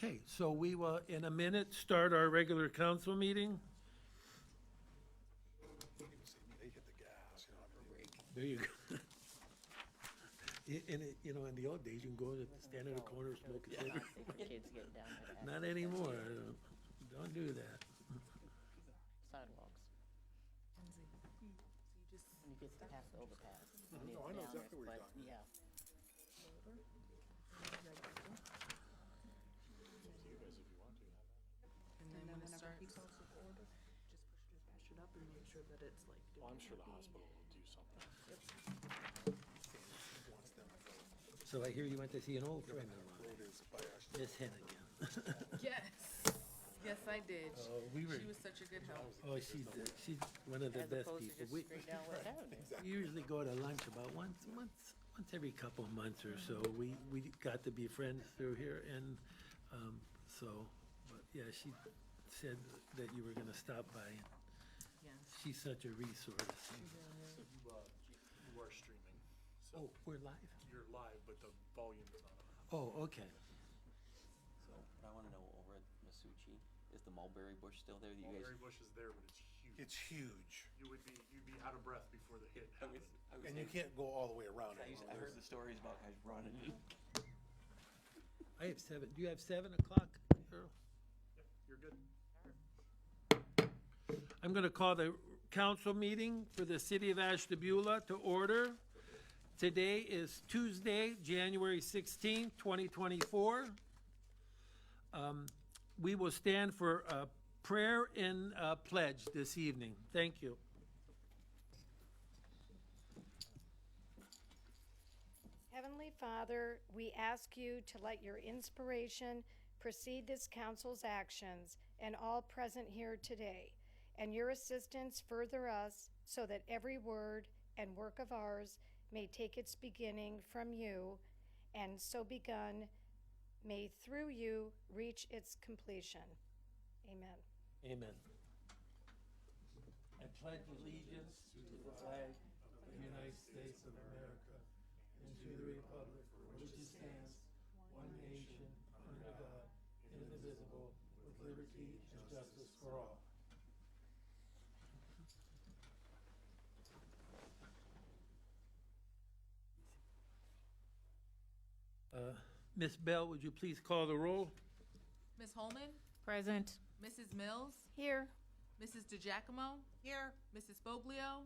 Okay, so we will, in a minute, start our regular council meeting. There you go. In the old days, you can go and stand in a corner, smoke a cigarette. Kids get down to that. Not anymore. Don't do that. Sidewalks. When you get past the overpass. No, I know exactly where you're talking. Yeah. And then when it starts. He calls it order, just push it up and make sure that it's like. Well, I'm sure the hospital will do something. So I hear you went to see an old friend of mine, Miss Hennigan. Yes, yes, I did. We were, She was such a good help. she's one of the As best opposed to people. just We straight down West Avenue. we usually go to lunch about once every couple of months or so. We got to be friends through here, and but yeah, she said that you were gonna stop by. Yes. She's such a resource. So you are streaming. So Oh, we're live? you're live, but the volume is not on. Oh, okay. So, what I wanna know over at Masucci, is the mulberry bush still there that you guys? Mulberry bush is there, but it's huge. It's huge, You'd be out of breath before the hit I was- happened. I was and you thinking- can't go all the way around it. I heard the stories about guys running. I have 7. Do you have 7 o'clock, Earl? Yep, you're good. I'm going to call the council meeting for the city of Ashtabula to order. Today is Tuesday, January 16th, 2024. We will stand for a prayer and a pledge this evening. Thank you. Heavenly Father, we ask you to let your inspiration precede this council's actions and all present here today, and your assistance further us so that every word and work of ours may take its beginning from you, and so begun, may through you reach its completion. Amen. Amen. I pledge allegiance to the flag of the United States of America and to the republic for which it stands, one nation, under God, indivisible, with liberty and justice for all. Ms. Bell, would you please call the roll? Ms. Holman, Present. Mrs. Mills, Here. Mrs. DeGiacomo. Here. Mrs. Foglio,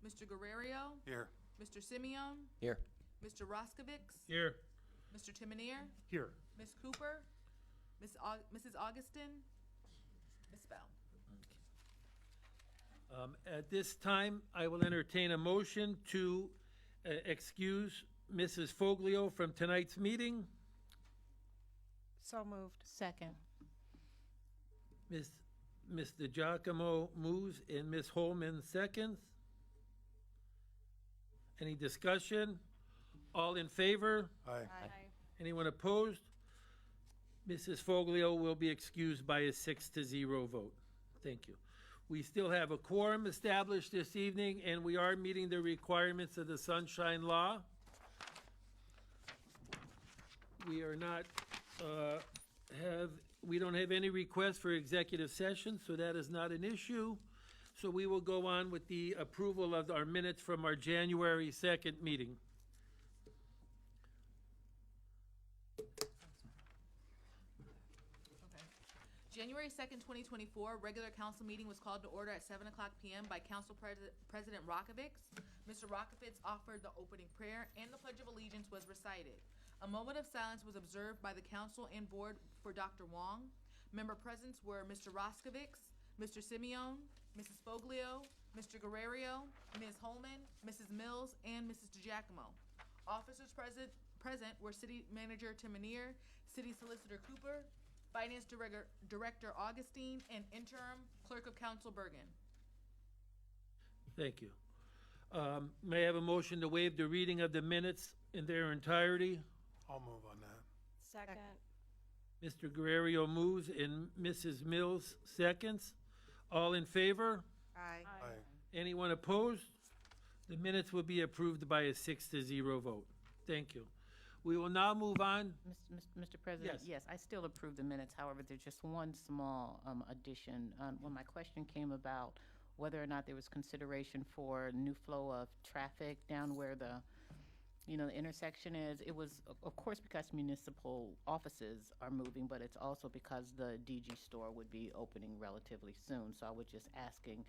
Mr. Guerrero, Here. Mr. Simeon, Here. Mr. Roskovics, Here. Mr. Timonier, Here. Ms. Cooper, Mrs. Augustin, Ms. Bell. At this time, I will entertain a motion to excuse Mrs. Foglio from tonight's meeting. So moved. Second. Mr. Giacomo moves and Ms. Holman seconds. Any discussion? All in favor? Aye. Anyone opposed? Mrs. Foglio will be excused by a 6-0 vote. Thank you. We still have a quorum established this evening, and we are meeting the requirements of the Sunshine Law. We are not, we don't have any requests for executive session, so that is not an issue. So we will go on with the approval of our minutes from our January 2nd meeting. January 2nd, 2024, regular council meeting was called to order at 7 o'clock p.m. by Council President Rokovics. Mr. Rokovics offered the opening prayer and the Pledge of Allegiance was recited. A moment of silence was observed by the council and board for Dr. Wong. Member presents were Mr. Roskovics, Mr. Simeon, Mrs. Foglio, Mr. Guerrero, Ms. Holman, Mrs. Mills, and Mrs. DeGiacomo. Officers present were City Manager Timonier, City Solicitor Cooper, Finance Director Augustine, and Interim Clerk of Council Bergen. Thank you. May I have a motion to waive the reading of the minutes in their entirety? I'll move on that. Second. Mr. Guerrero moves and Mrs. Mills seconds. All in favor? Aye. Aye. Anyone opposed? The minutes will be approved by a 6-0 vote. Thank you. We will now move on. Mr. President? Yes. Yes, I still approve the minutes. However, there's just one small addition. When my question came about whether or not there was consideration for new flow of traffic down where the intersection is, it was, of course, because municipal offices are moving, but it's also because the DG store would be opening relatively soon. So I was just asking,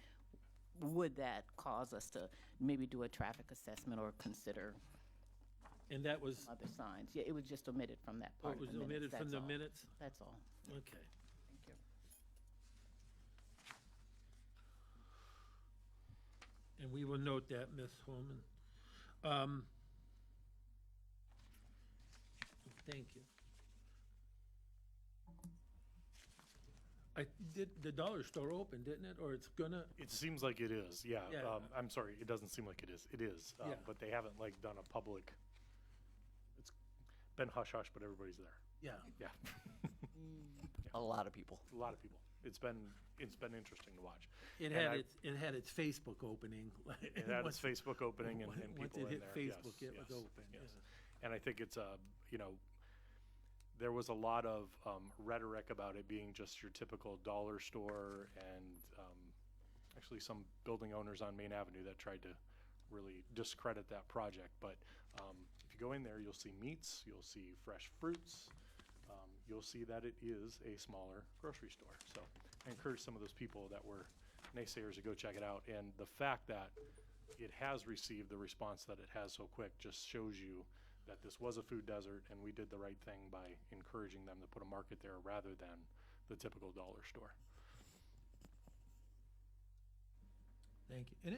would that cause us to maybe do a traffic assessment or consider And that was, other signs? Yeah, it was just omitted from that oh, part it was of the minutes. omitted from That's the all. minutes? That's all. Okay. Thank you. And we will note that, Ms. Holman. Thank you. The dollar store opened, didn't it? Or it's gonna? It seems like it is, yeah. Yeah. I'm sorry, it doesn't seem like it is. It is, Yeah. but they haven't like done a public, it's been hush hush, but everybody's there. Yeah. Yeah, A lot of people. a lot of people. It's been interesting to watch. It And had its Facebook opening. It had its Facebook opening and people in there. Once it hit Facebook, Yes, it was yes, open. yes. Yeah. And I think it's there was a lot of rhetoric about it being just your typical dollar store, and actually some building owners on Main Avenue that tried to really discredit that project. But if you go in there, you'll see meats, you'll see fresh fruits, you'll see that it is a smaller grocery store. So I encourage some of those people that were naysayers to go check it out. And the fact that it has received the response that it has so quick just shows you that this was a food desert, and we did the right thing by encouraging them to put a market there rather than the typical dollar store. Thank you. And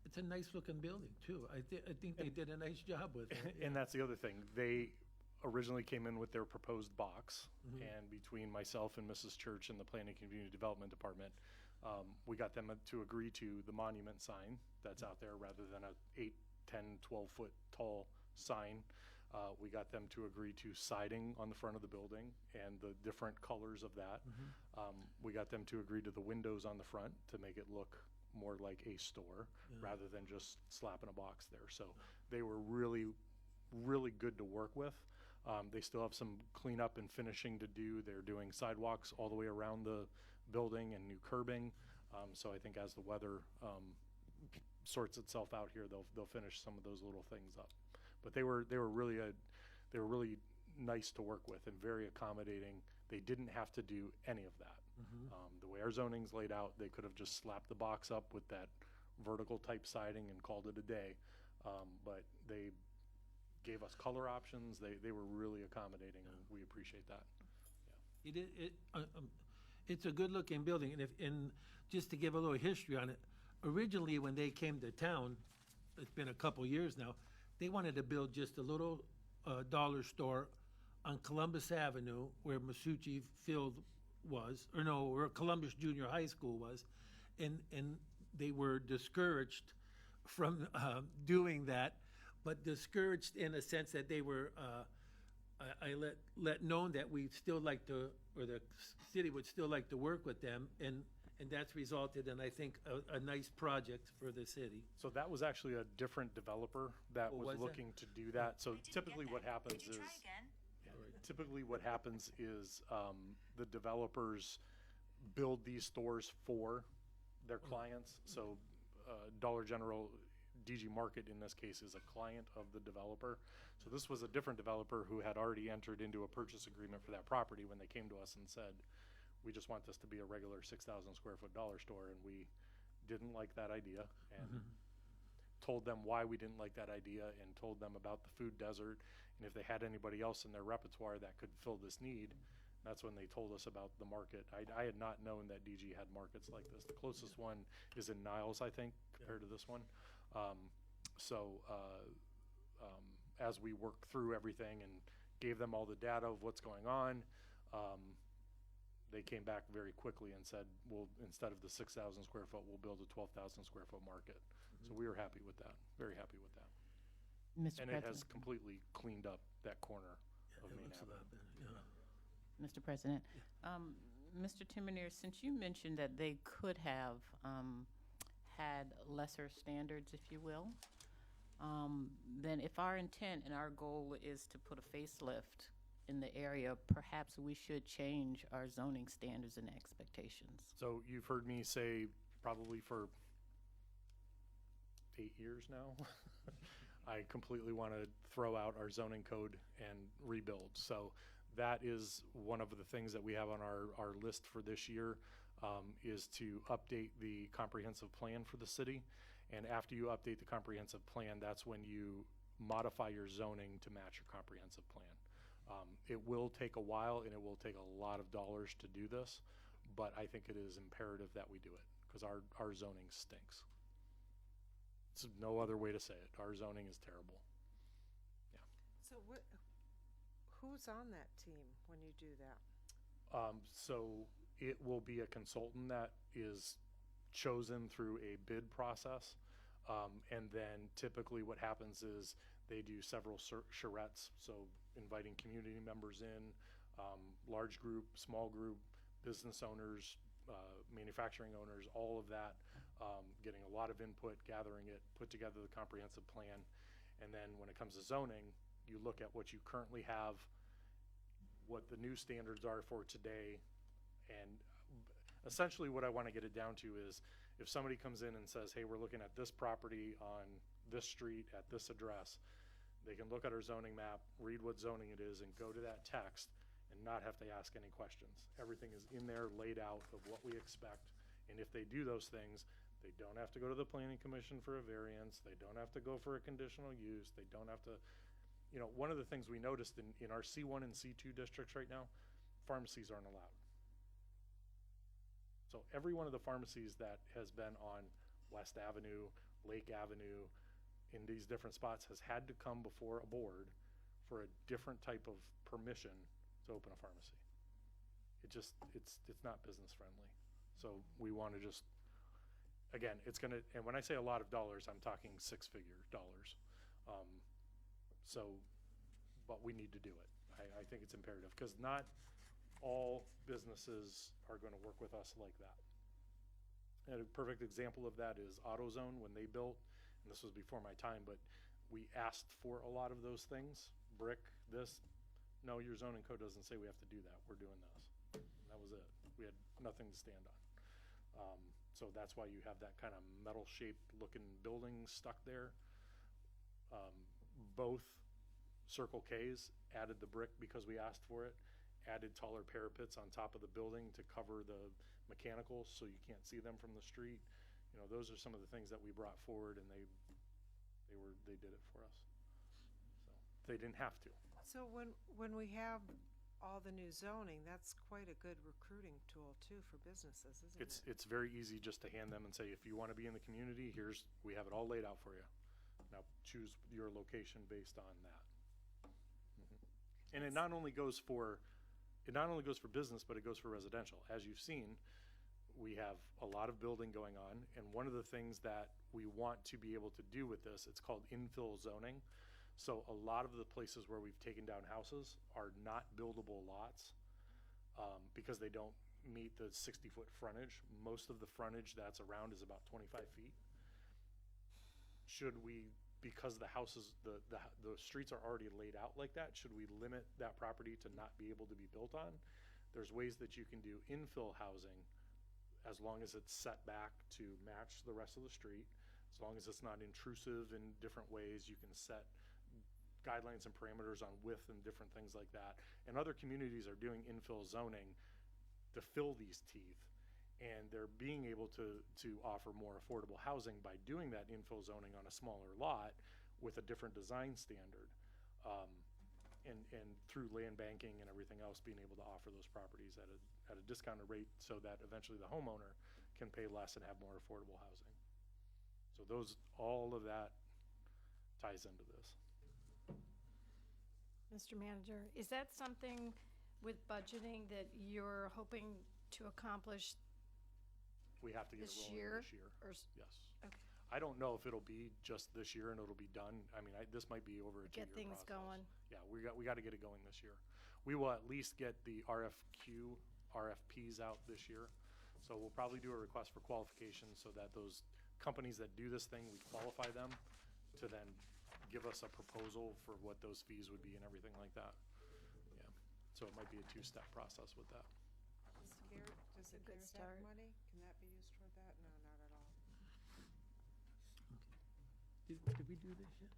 it's a nice looking building too. I think they did a nice job with it. And that's the other thing. They originally came in with their proposed box, Mm-hmm. and between myself and Mrs. Church and the Planning Community Development Department, we got them to agree to the monument sign that's out there rather than a 8, 10, 12-foot tall sign. We got them to agree to siding on the front of the building and the different colors of that. We got them to agree to the windows on the front to make it look more like a store rather than just slapping a box there. So they were really, really good to work with. They still have some cleanup and finishing to do. They're doing sidewalks all the way around the building and new curbing. So I think as the weather sorts itself out here, they'll finish some of those little things up. But they were really nice to work with and very accommodating. They didn't have to do any of that. The way our zoning's laid out, they could have just slapped the box up with that vertical type siding and called it a day. But they gave us color options. They were really accommodating, and we appreciate that. It's a good looking building, and just to give a little history on it, originally when they came to town, it's been a couple years now, they wanted to build just a little dollar store on Columbus Avenue where Masucci Field was, or no, where Columbus Junior High School was, and they were discouraged from doing that, but discouraged in a sense that they were, I let known that we'd still like to, or the city would still like to work with them, and that's resulted in, I think, a nice project for the city. So that was actually a different developer that Oh, was was it? looking to do that. So typically what happens is, typically what happens is the developers build these stores for their clients. So Dollar General, DG Market in this case, is a client of the developer. So this was a different developer who had already entered into a purchase agreement for that property when they came to us and said, we just want this to be a regular 6,000 square foot dollar store. And we didn't like that idea, and told them why we didn't like that idea, and told them about the food desert, and if they had anybody else in their repertoire that could fill this need. That's when they told us about the market. I had not known that DG had markets like this. The closest one is in Niles, I think, compared to this one. As we worked through everything and gave them all the data of what's going on, they came back very quickly and said, well, instead of the 6,000 square foot, we'll build a 12,000 square foot market. So we were happy with that, very happy with that. Mr. And it President. has completely cleaned up that corner of It Main looks a Avenue. lot better, yeah. Mr. President, Mr. Timonier, since you mentioned that they could have had lesser standards, if you will, then if our intent and our goal is to put a facelift in the area, perhaps we should change our zoning standards and expectations. So you've heard me say probably for 8 years now, I completely want to throw out our zoning code and rebuild. So that is one of the things that we have on our list for this year, is to update the comprehensive plan for the city. And after you update the comprehensive plan, that's when you modify your zoning to match your comprehensive plan. It will take a while and it will take a lot of dollars to do this, but I think it is imperative that we do it because our zoning stinks. It's no other way to say it. Our zoning is terrible. So who's on that team when you do that? So it will be a consultant that is chosen through a bid process. And then typically what happens is they do several charrettes, so inviting community members in, large group, small group, business owners, manufacturing owners, all of that, getting a lot of input, gathering it, put together the comprehensive plan. And then when it comes to zoning, you look at what you currently have, what the new standards are for today, and essentially what I want to get it down to is if somebody comes in and says, hey, we're looking at this property on this street at this address, they can look at our zoning map, read what zoning it is, and go to that text and not have to ask any questions. Everything is in there laid out of what we expect. And if they do those things, they don't have to go to the planning commission for a variance. They don't have to go for a conditional use. They don't have to, one of the things we noticed in our C1 and C2 districts right now, pharmacies aren't allowed. So every one of the pharmacies that has been on West Avenue, Lake Avenue, in these different spots has had to come before a board for a different type of permission to open a pharmacy. It's not business friendly. So we want to just, again, and when I say a lot of dollars, I'm talking six-figure dollars. But we need to do it. I think it's imperative because not all businesses are going to work with us like that. And a perfect example of that is AutoZone when they built, and this was before my time, but we asked for a lot of those things. Brick, this, no, your zoning code doesn't say we have to do that. We're doing this. And that was it. We had nothing to stand on. So that's why you have that kind of metal-shaped looking building stuck there. Both Circle K's added the brick because we asked for it, added taller parapets on top of the building to cover the mechanicals so you can't see them from the street. Those are some of the things that we brought forward, and they did it for us. So they didn't have to. So when we have all the new zoning, that's quite a good recruiting tool too for businesses, isn't it? It's very easy just to hand them and say, if you want to be in the community, we have it all laid out for you. Now choose your location based on that. And it not only goes for business, but it goes for residential. As you've seen, we have a lot of building going on, and one of the things that we want to be able to do with this, it's called infill zoning. So a lot of the places where we've taken down houses are not buildable lots because they don't meet the 60-foot frontage. Most of the frontage that's around is about 25 feet. Should we, because the houses, the streets are already laid out like that, should we limit that property to not be able to be built on? There's ways that you can do infill housing as long as it's set back to match the rest of the street, as long as it's not intrusive in different ways. You can set guidelines and parameters on width and different things like that. And other communities are doing infill zoning to fill these teeth, and they're being able to offer more affordable housing by doing that infill zoning on a smaller lot with a different design standard, and through land banking and everything else, being able to offer those properties at a discounted rate so that eventually the homeowner can pay less and have more affordable housing. So all of that ties into this. Mr. Manager, is that something with budgeting that you're hoping to accomplish We have to get it this rolling year? this year. Or Yes. okay. I don't know if it'll be just this year and it'll be done. I mean, this might be over a 2-year Get things process. going. Yeah, we got to get it going this year. We will at least get the RFPs out this year. So we'll probably do a request for qualification so that those companies that do this thing, we qualify them to then give us a proposal for what those fees would be and everything like that. Yeah, so it might be a two-step process with that. Does the Good CARES start. Act money, can that be used toward that? No, not at all. Did we do this yet?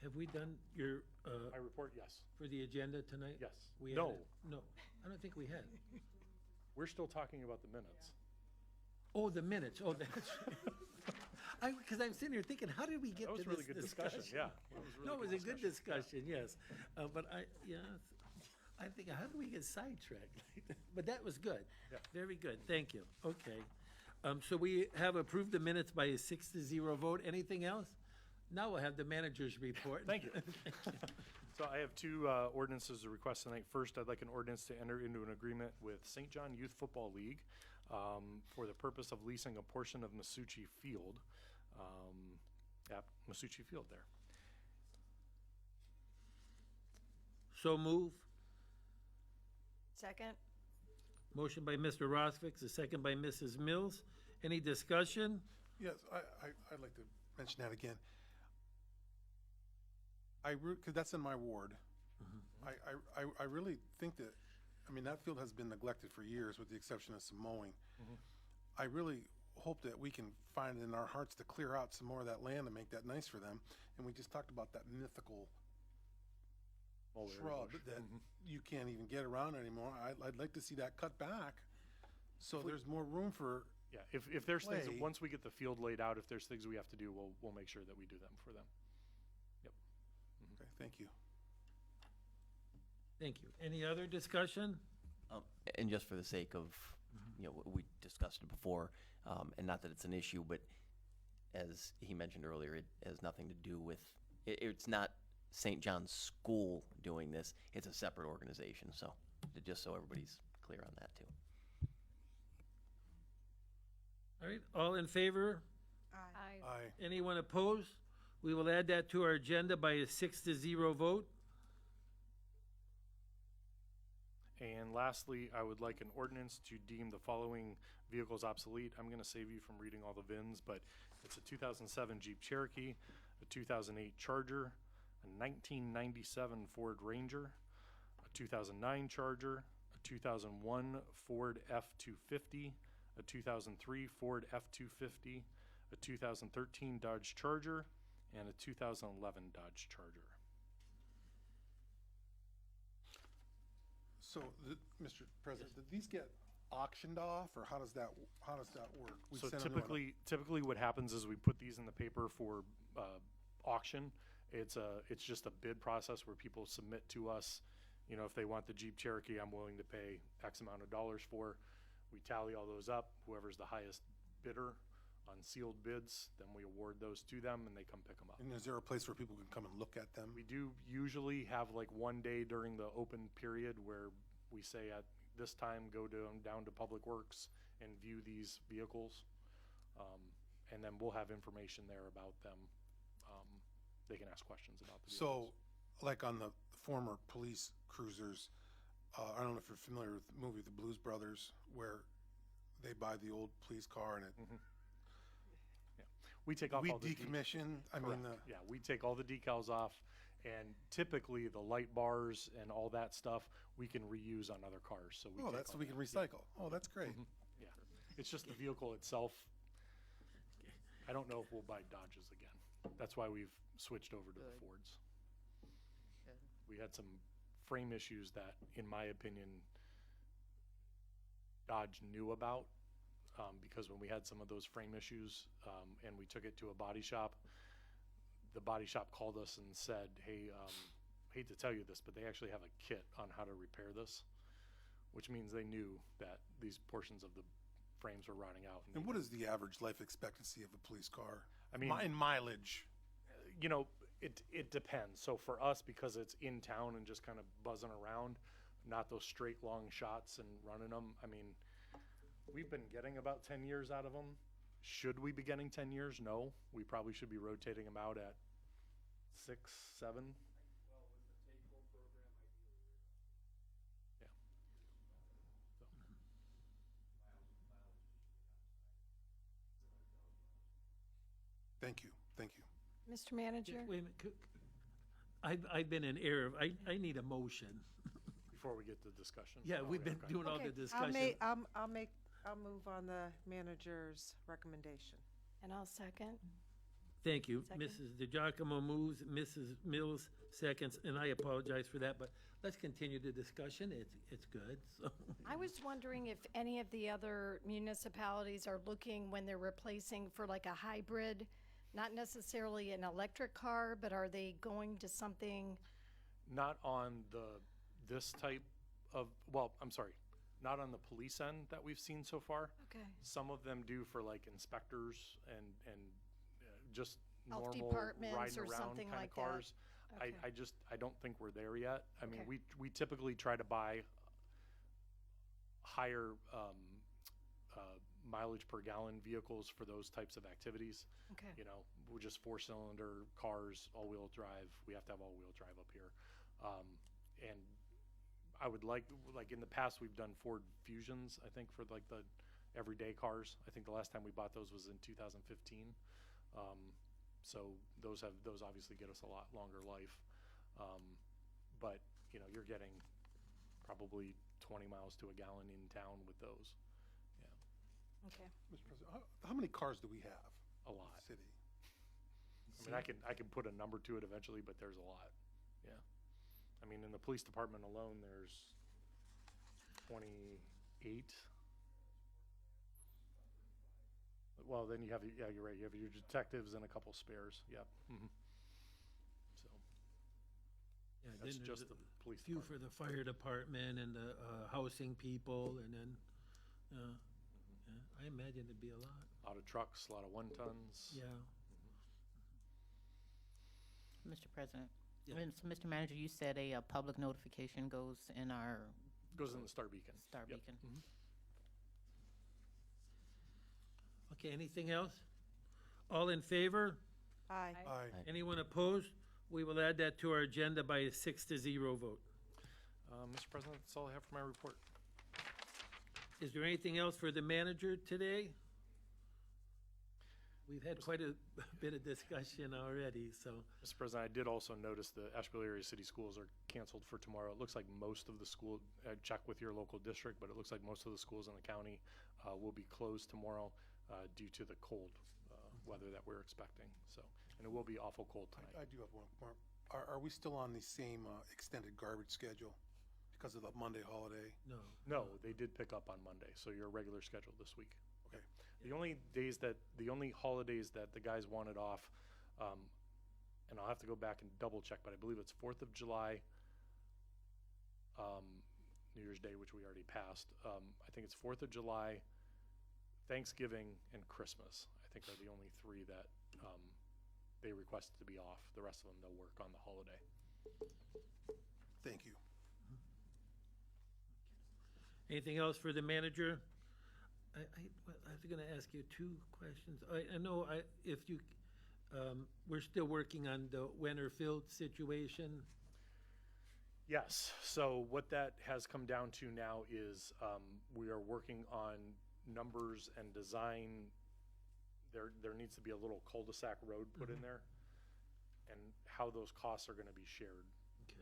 Have we done your, My report, yes. for the agenda tonight? Yes. We No. haven't? No, I don't think we had. We're still talking about the minutes. Oh, the minutes, oh, that's, because I'm sitting here thinking, how did we get That to was this really good discussion, yeah. No, it was a good discussion, yes. But I think, how did we get sidetracked? But that was good. Yeah. Very good, thank you. Okay. So we have approved the minutes by a 6-0 vote. Anything else? Now we'll have the manager's report. Thank you. So I have two ordinances to request tonight. First, I'd like an ordinance to enter into an agreement with St. John Youth Football League for the purpose of leasing a portion of Masucci Field, at Masucci Field there. So move. Second? Motion by Mr. Rosvik, a second by Mrs. Mills. Any discussion? Yes, I'd like to mention that again. Because that's in my ward. I really think that, I mean, that field has been neglected for years with the exception of some mowing. I really hope that we can find it in our hearts to clear out some more of that land and make that nice for them. And we just talked about that mythical Mulberry shrub bush. that you can't even get around anymore. I'd like to see that cut back so there's more room for. Yeah, if there's things, Play. once we get the field laid out, if there's things we have to do, we'll make sure that we do them for them. Okay, thank you. Thank you. Any other discussion? And just for the sake of, you know, we discussed it before, and not that it's an issue, but as he mentioned earlier, it has nothing to do with, it's not St. John's School doing this, it's a separate organization, so, just so everybody's clear on that too. All right, all in favor? Aye. Aye. Anyone opposed? We will add that to our agenda by a 6-0 vote. And lastly, I would like an ordinance to deem the following vehicles obsolete. I'm going to save you from reading all the VINs, but it's a 2007 Jeep Cherokee, a 2008 Charger, a 1997 Ford Ranger, a 2009 Charger, a 2001 Ford F-250, a 2003 Ford F-250, a 2013 Dodge Charger, and a 2011 Dodge Charger. So, Mr. President, did these get auctioned off, or how does that work? We So send them to an- typically what happens is we put these in the paper for auction. It's just a bid process where people submit to us, you know, if they want the Jeep Cherokee, I'm willing to pay X amount of dollars for. We tally all those up. Whoever's the highest bidder on sealed bids, then we award those to them and they come pick them up. And is there a place where people can come and look at them? We do usually have like one day during the open period where we say at this time, go down to Public Works and view these vehicles. And then we'll have information there about them. They can ask questions about the vehicles. So, like on the former police cruisers, I don't know if you're familiar with the movie The Blues Brothers, where they buy the old police car and it, We take off we all the decommission, I mean, Correct. Yeah, we take all the decals off, and typically the light bars and all that stuff, we can reuse on other cars, so we oh, take that's, all so we that. can recycle. Oh, that's great. Yeah, it's just the vehicle itself. I don't know if we'll buy Dodges again. That's why we've switched over to the Good. Fords. Good. We had some frame issues that, in my opinion, Dodge knew about, because when we had some of those frame issues, and we took it to a body shop, the body shop called us and said, hey, hate to tell you this, but they actually have a kit on how to repair this, which means they knew that these portions of the frames were rotting out. And what is the average life expectancy of a police car? I mean, In mileage? you know, it depends. So for us, because it's in town and just kind of buzzing around, not those straight long shots and running them, I mean, we've been getting about 10 years out of them. Should we be getting 10 years? No. We probably should be rotating them out at 6, 7. Yeah. Thank you. Thank you. Mr. Manager? Wait a minute, I've been in error, I need a motion. Before we get to discussion. Yeah, Oh, we've been okay. doing all the Okay, discussion. I'll move on the manager's recommendation. And I'll second. Thank you. Second. Mrs. DeGiacomo moves, Mrs. Mills seconds, and I apologize for that, but let's continue the discussion. It's good, so. I was wondering if any of the other municipalities are looking when they're replacing for like a hybrid, not necessarily an electric car, but are they going to something? Not on this type of, well, I'm sorry, not on the police end that we've seen so far. Okay. Some of them do for like inspectors and just Health normal departments riding or around something kind like of that. cars. Okay. I don't think we're there yet. I mean, Okay. we typically try to buy higher mileage per gallon vehicles for those types of activities. Okay. You know, we're just 4-cylinder cars, all-wheel drive. We have to have all-wheel drive up here. And I would like in the past, we've done Ford Fusions, I think, for like the everyday cars. I think the last time we bought those was in 2015. So those obviously get us a lot longer life. But, you know, you're getting probably 20 miles to a gallon in town with those. Yeah, Okay. Mr. President, how many cars do we have? a lot. City. I mean, I can put a number to it eventually, but there's a lot. Yeah. I mean, in the police department alone, there's 28. Well, then you have, yeah, you're right. You have your detectives and a couple spares. Yep. Mm-hmm. So Yeah, that's then there's just the police few department. for the fire department and the housing people, and then, yeah, I imagine it'd be a lot, A lot of trucks, a lot of 1-tons. yeah. Mr. President. Yeah. And so, Mr. Manager, you said a public notification goes in our Goes in the Star Beacon. Star Yep. Beacon. Mhm. Okay, anything else? All in favor? Aye. Aye. Anyone opposed? We will add that to our agenda by a 6-0 vote. Mr. President, that's all I have for my report. Is there anything else for the manager today? We've had quite a bit of discussion already, so. Mr. President, I did also notice the Ashtabula area city schools are canceled for tomorrow. It looks like most of the school, check with your local district, but it looks like most of the schools in the county will be closed tomorrow due to the cold weather that we're expecting. So, and it will be awful cold tonight. I do have one more. Are we still on the same extended garbage schedule because of the Monday holiday? No. No, they did pick up on Monday, so your regular schedule this week. Okay. The only holidays that the guys wanted off, and I'll have to go back and double check, but I believe it's 4th of July, New Year's Day, which we already passed. I think it's 4th of July, Thanksgiving, and Christmas, I think are the only 3 that they requested to be off. The rest of them, they'll work on the holiday. Thank you. Anything else for the manager? I was gonna ask you 2 questions. I know if you, we're still working on the Winterfield situation. Yes, so what that has come down to now is we are working on numbers and design. There needs to be a little cul-de-sac road put in there, and how those costs are gonna be shared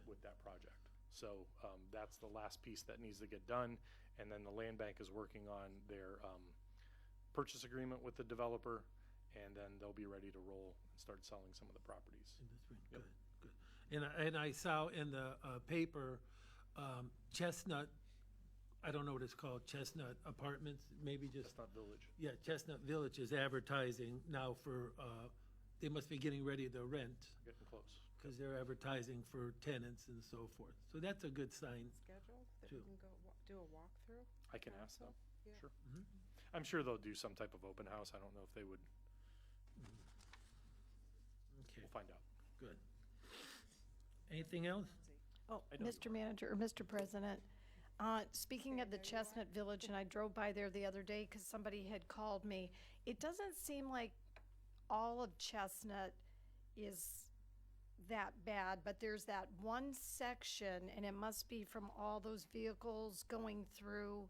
with that project. So that's the last piece that needs to get done, and then the land bank is working on their purchase agreement with the developer, and then they'll be ready to roll and start selling some of the properties. Good, good. And I saw in the paper, Chestnut, I don't know what it's called, Chestnut Apartments, maybe just. Chestnut Village. Yeah, Chestnut Village is advertising now for, they must be getting ready to rent, Getting close. because they're advertising for tenants and so forth. So that's a good sign. Scheduled, that Two. we can go do a walkthrough? I can ask them. Yeah. Sure. I'm sure they'll do some type of open house. I don't know if they would. Okay, We'll find out. good. Anything else? Oh, I know you Mr. Manager, or Mr. President, speaking of the Chestnut Village, and I drove by there the other day because somebody had called me, it doesn't seem like all of Chestnut is that bad, but there's that one section, and it must be from all those vehicles going through,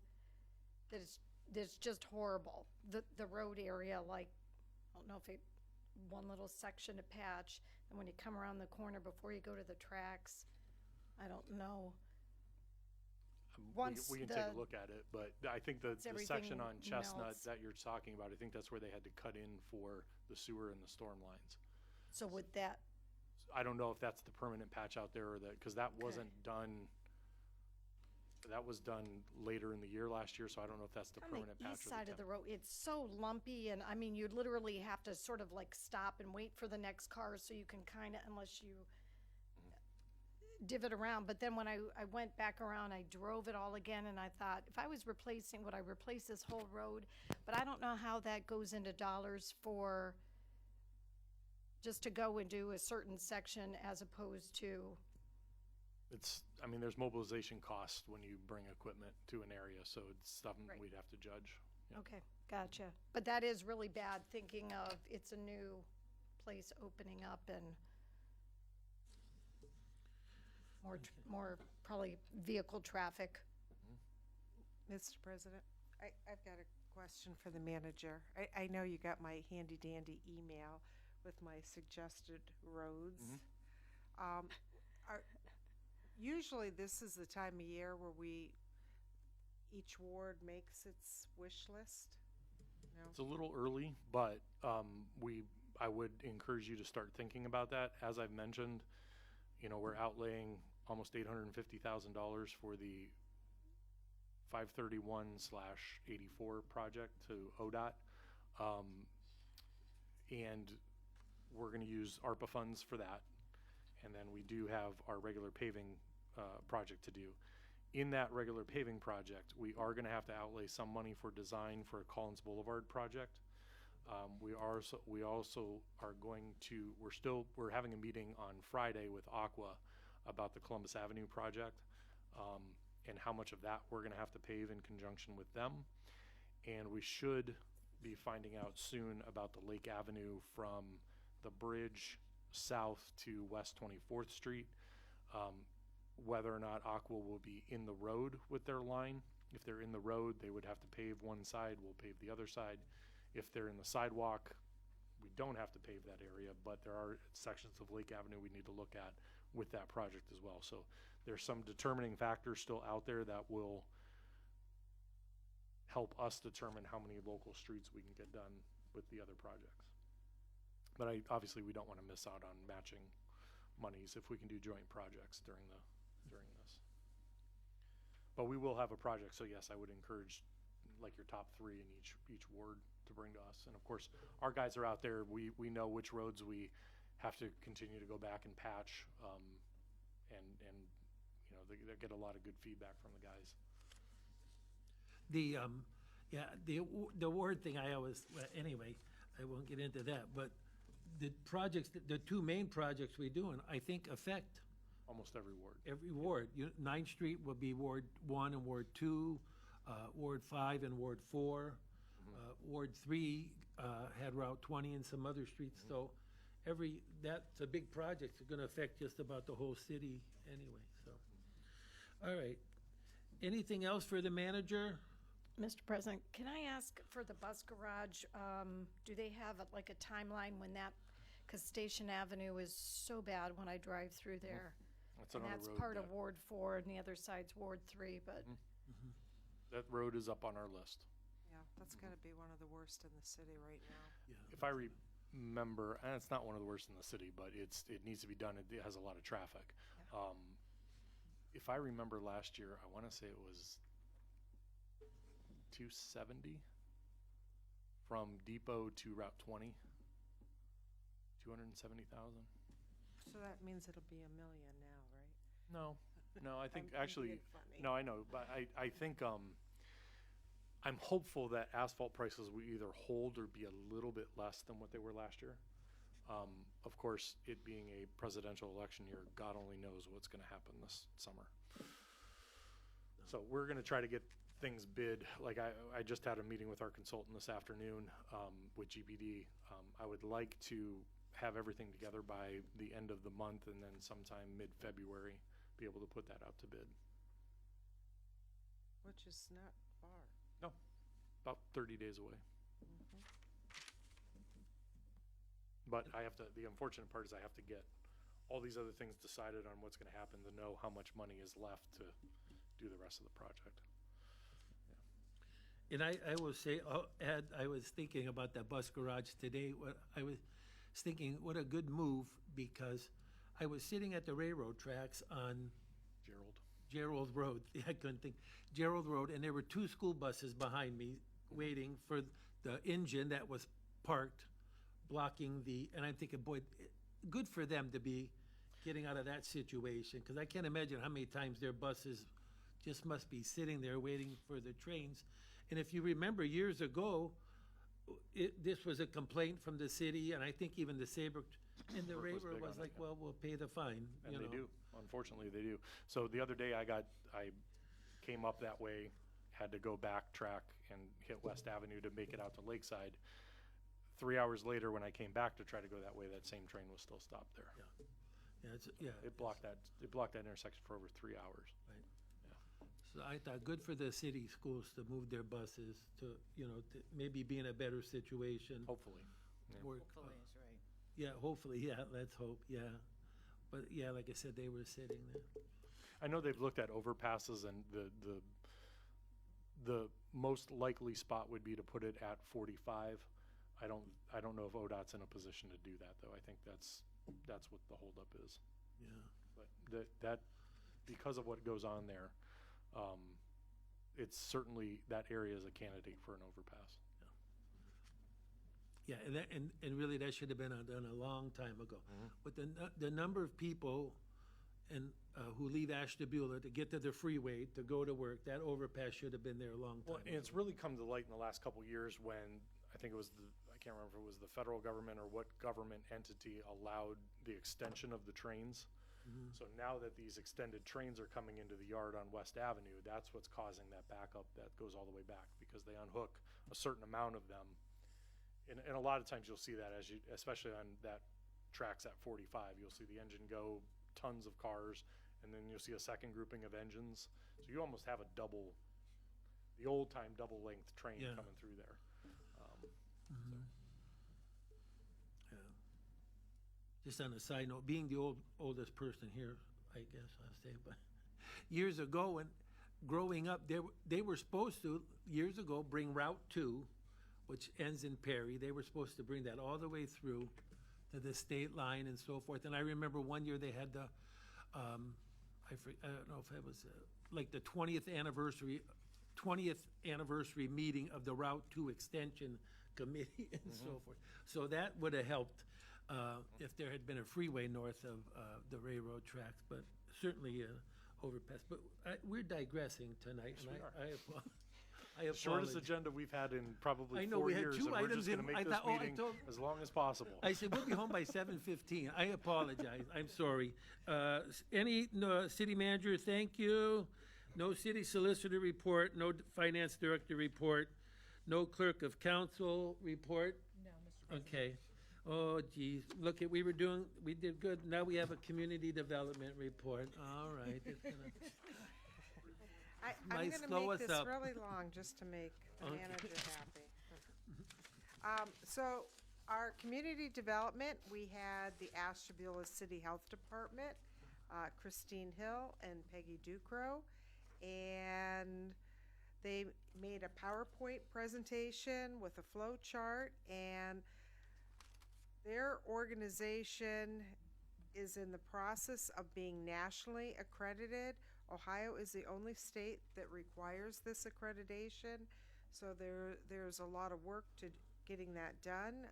that's just horrible. The road area, like, I don't know if it one little section to patch, and when you come around the corner before you go to the tracks, I don't know. Once We can take the- a look at it, but I think the section everything on Chestnut melts. that you're talking about, I think that's where they had to cut in for the sewer and the storm lines. So with that, I don't know if that's the permanent patch out there or that, because that wasn't done, that was done later in the year last year, so I don't know if that's the on permanent the patch east or side the of the temp. road, it's so lumpy, and I mean, you literally have to sort of like stop and wait for the next car so you can kind of, unless you divot around. But then when I went back around, I drove it all again, and I thought, if I was replacing, would I replace this whole road? But I don't know how that goes into dollars for just to go and do a certain section as opposed to, It's, I mean, there's mobilization costs when you bring equipment to an area, so it's something Right. we'd have to judge. Yeah. okay, gotcha. But that is really bad, thinking of it's a new place opening up and more probably vehicle traffic. Mr. President, I've got a question for the manager. I know you got my handy dandy email with my suggested roads. Usually this is the time of year where each ward makes its wish list. No? It's a little early, but I would encourage you to start thinking about that. As I've mentioned, you know, we're outlaying almost $850,000 for the 531/84 project to ODOT. And we're gonna use ARPA funds for that. And then we do have our regular paving project to do. In that regular paving project, we are gonna have to outlay some money for design for a Collins Boulevard project. We also are going to, we're having a meeting on Friday with Aqua about the Columbus Avenue project, and how much of that we're gonna have to pave in conjunction with them. And we should be finding out soon about the Lake Avenue from the bridge south to West 24th Street. Whether or not Aqua will be in the road with their line. If they're in the road, they would have to pave one side, we'll pave the other side. If they're in the sidewalk, we don't have to pave that area, but there are sections of Lake Avenue we need to look at with that project as well. So there's some determining factors still out there that will help us determine how many local streets we can get done with the other projects. But obviously we don't want to miss out on matching monies if we can do joint projects during this. But we will have a project, so yes, I would encourage like your top 3 in each ward to bring to us. And of course, our guys are out there. We know which roads we have to continue to go back and patch, and you know, they get a lot of good feedback from the guys. The ward thing, I always, well, anyway, I won't get into that, but the projects, the 2 main projects we're doing, I think affect Almost every ward. every ward. 9th Street will be Ward 1 and Ward 2, Ward 5 and Ward 4. Ward 3 had Route 20 and some other streets, so that's a big project. It's gonna affect just about the whole city anyway, so. All right. Anything else for the manager? Mr. President, can I ask for the bus garage, do they have like a timeline when that, because Station Avenue is so bad when I drive through there. That's And another that's road part of that- Ward 4 and the other side's Ward 3, but That road is up on our list. Yeah, that's gotta be one of the worst in the city right now. If I remember, and it's not one of the worst in the city, but it needs to be done. It has a lot of traffic. If I remember last year, I want to say it was 270 from Depot to Route 20. 270,000. So that means it'll be $1 million now, right? No, I think I'm actually, being funny. no, I know, but I think I'm hopeful that asphalt prices will either hold or be a little bit less than what they were last year. Of course, it being a presidential election year, God only knows what's going to happen this summer. So we're going to try to get things bid. Like I just had a meeting with our consultant this afternoon with GPD. I would like to have everything together by the end of the month, and then sometime mid-February be able to put that out to bid. Which is not far. No, about 30 days away. But I have to, the unfortunate part is I have to get all these other things decided on what's gonna happen to know how much money is left to do the rest of the project. And I will say, Ed, I was thinking about that bus garage today. I was thinking, what a good move, because I was sitting at the railroad tracks on Gerald Road. I couldn't think. Gerald Road, and there were two school buses behind me waiting for the engine that was parked, blocking and I'm thinking, boy, good for them to be getting out of that situation, because I can't imagine how many times their buses just must be sitting there waiting for the trains. And if you remember years ago, this was a complaint from the city, and I think even the Saybrook, and the Saybrook was railroad big was on it, like, yeah. well, we'll pay the fine, And you they know. do, unfortunately, they do. So the other day I came up that way, had to go backtrack and hit West Avenue to make it out to Lakeside. 3 hours later, when I came back to try to go that way, that same train was still stopped there. It blocked that intersection for over 3 hours. Right. So I thought, good for the city schools to move their buses to, to maybe be in a better situation. Hopefully. Yeah. Work, Hopefully, is right. yeah, hopefully, yeah, let's hope, yeah. But yeah, like I said, they were sitting there. I know they've looked at overpasses, and the most likely spot would be to put it at 45. I don't know if ODOT's in a position to do that, though. I think that's what the holdup is. Yeah. But that because of what goes on there, it's certainly, that area is a candidate for an overpass. Yeah, and really, that should have been done a long time ago. But the number of people who leave Ashtabula to get to the freeway to go to work, that overpass should have been there a long time Well, and it's really come to light in the last couple of years when I think it was I can't remember if it was the federal government or what government entity allowed the extension of the trains. So now that these extended trains are coming into the yard on West Avenue, that's what's causing that backup that goes all the way back, because they unhook a certain amount of them. And a lot of times you'll see that especially on that tracks at 45, you'll see the engine go, tons of cars, and then you'll see a second grouping of engines. So you almost have the old time double length train Yeah. coming through there. Yeah. Just on a side note, being the oldest person here, I guess I'll say, but years ago, when growing up, they were supposed to, years ago, bring Route 2, which ends in Perry. They were supposed to bring that all the way through to the state line and so forth. And I remember one year they had the, I don't know if it was like the 20th anniversary meeting of the Route 2 Extension Committee and so forth. So that would have helped if there had been a freeway north of the railroad tracks, but certainly overpass. But we're digressing tonight. Yes, and we are. I apologize. Shortest agenda we've had in probably I know, 4 we had years, two and we're items just gonna in- make I this thought- oh, I meeting told- as long as possible. I said, we'll be home by 7:15. I apologize. I'm sorry. No, city manager, thank you. No city solicitor report, no finance director report, no clerk of council report. No, Mr. President. Okay. Oh, geez. Look, we did good. Now we have a community development report. All right. It's gonna- I'm Might gonna slow make us this up. really long just to make the Okay. manager happy. So our community development, we had the Ashtabula City Health Department, Christine Hill and Peggy Ducro, and they made a PowerPoint presentation with a flow chart, and their organization is in the process of being nationally accredited. Ohio is the only state that requires this accreditation, so there's a lot of work to getting that done.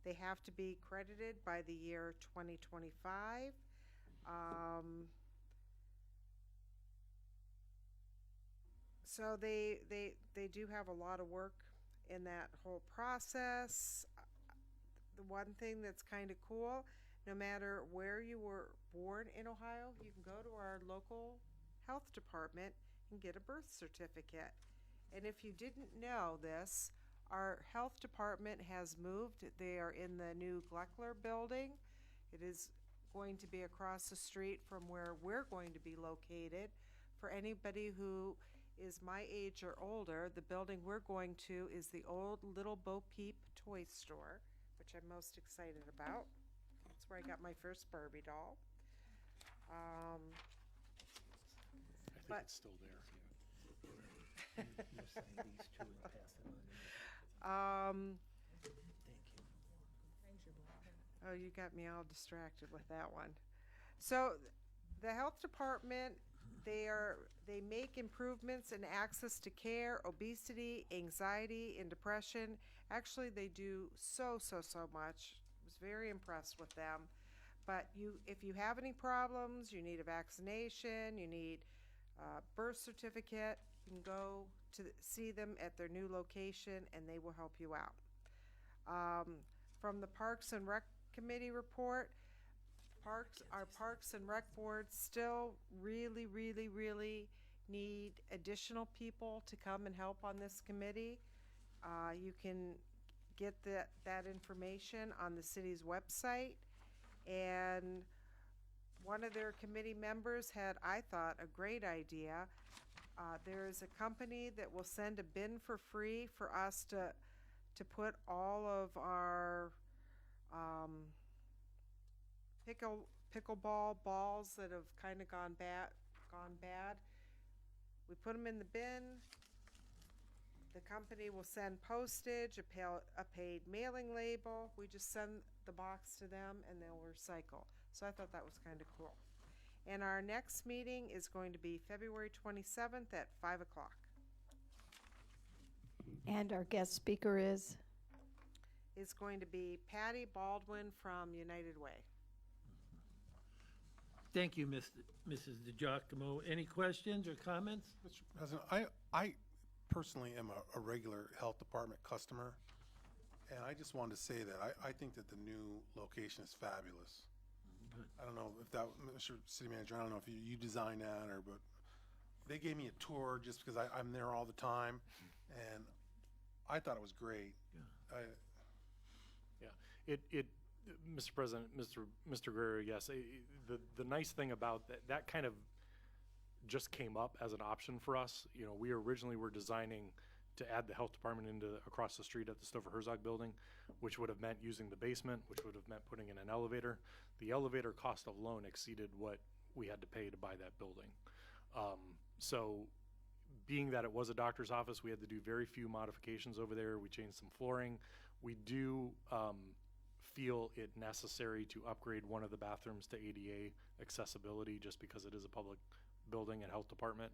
They have to be credited by the year 2025. So they do have a lot of work in that whole process. The one thing that's kind of cool, no matter where you were born in Ohio, you can go to our local health department and get a birth certificate. And if you didn't know this, our health department has moved. They are in the new Gleckler building. It is going to be across the street from where we're going to be located. For anybody who is my age or older, the building we're going to is the old Little Bo Peep toy store, which I'm most excited about. That's where I got my first Barbie doll. I think But- it's still there. You sign these two and pass them on. Thank you. Oh, you got me all distracted with that one. So the health department, they make improvements in access to care, obesity, anxiety, and depression. Actually, they do so much. I was very impressed with them. But if you have any problems, you need a vaccination, you need a birth certificate, you can go to see them at their new location and they will help you out. From the Parks and Rec Committee report, our Parks and Rec Board still really need additional people to come and help on this committee. You can get that information on the city's website. And one of their committee members had, I thought, a great idea. There is a company that will send a bin for free for us to put all of our pickleball balls that have kind of gone bad. We put them in the bin. The company will send postage, a paid mailing label. We just send the box to them and they'll recycle. So I thought that was kind of cool. And our next meeting is going to be February 27th at 5 o'clock. And our guest speaker is? It's going to be Patty Baldwin from United Way. Thank you, Mrs. DiGiacomo. Any questions or comments? Mr. President, I personally am a regular health department customer, and I just wanted to say that I think that the new location is fabulous. I don't know if that, Mr. City Manager, I don't know if you designed that but they gave me a tour just because I'm there all the time, and I thought it was great. Yeah, Mr. President, Mr. Guerrero, yes, the nice thing about that kind of just came up as an option for us. You know, we originally were designing to add the health department across the street at the Stover Herzog building, which would have meant using the basement, which would have meant putting in an elevator. The elevator cost alone exceeded what we had to pay to buy that building. So being that it was a doctor's office, we had to do very few modifications over there. We changed some flooring. We do feel it necessary to upgrade one of the bathrooms to ADA accessibility just because it is a public building and health department.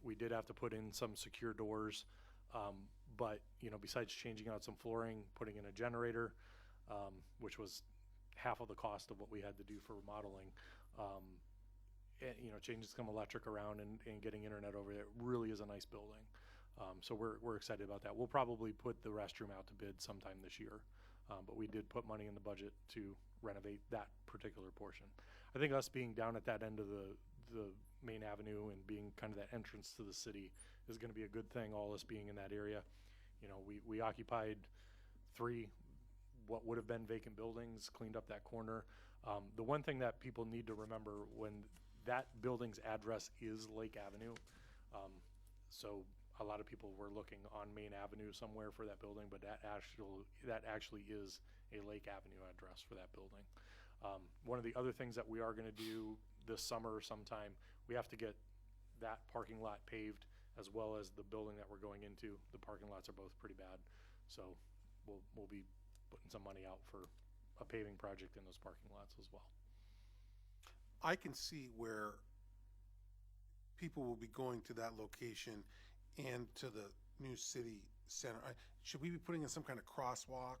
We did have to put in some secure doors, but you know, besides changing out some flooring, putting in a generator, which was half of the cost of what we had to do for remodeling, and, you know, changing some electric around and getting internet over there, it really is a nice building. So we're excited about that. We'll probably put the restroom out to bid sometime this year, but we did put money in the budget to renovate that particular portion. I think us being down at that end of the main avenue and being kind of that entrance to the city is going to be a good thing, all us being in that area. You know, we occupied 3 what would have been vacant buildings, cleaned up that corner. The one thing that people need to remember, when that building's address is Lake Avenue, so a lot of people were looking on Main Avenue somewhere for that building, but that actually is a Lake Avenue address for that building. One of the other things that we are going to do this summer sometime, we have to get that parking lot paved as well as the building that we're going into. The parking lots are both pretty bad, so we'll be putting some money out for a paving project in those parking lots as well. I can see where people will be going to that location and to the new city center. Should we be putting in some kind of crosswalk?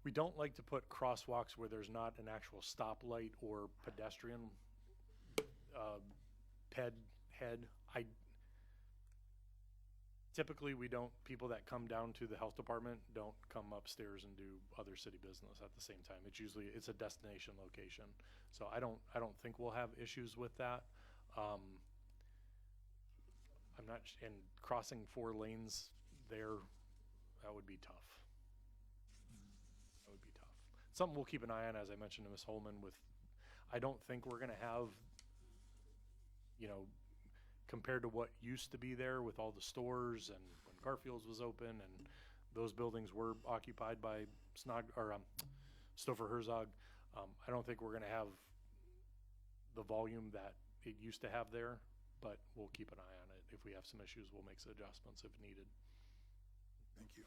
We don't like to put crosswalks where there's not an actual stoplight or pedestrian head. Typically, people that come down to the health department don't come upstairs and do other city business at the same time. It's a destination location. So I don't think we'll have issues with that. And crossing 4 lanes there, that would be tough. That would be tough. Something we'll keep an eye on, as I mentioned to Ms. Holman, I don't think we're gonna have, you know, compared to what used to be there with all the stores and when Garfield's was open and those buildings were occupied by Stouffer Herzog. I don't think we're gonna have the volume that it used to have there, but we'll keep an eye on it. If we have some issues, we'll make some adjustments if needed. Thank you.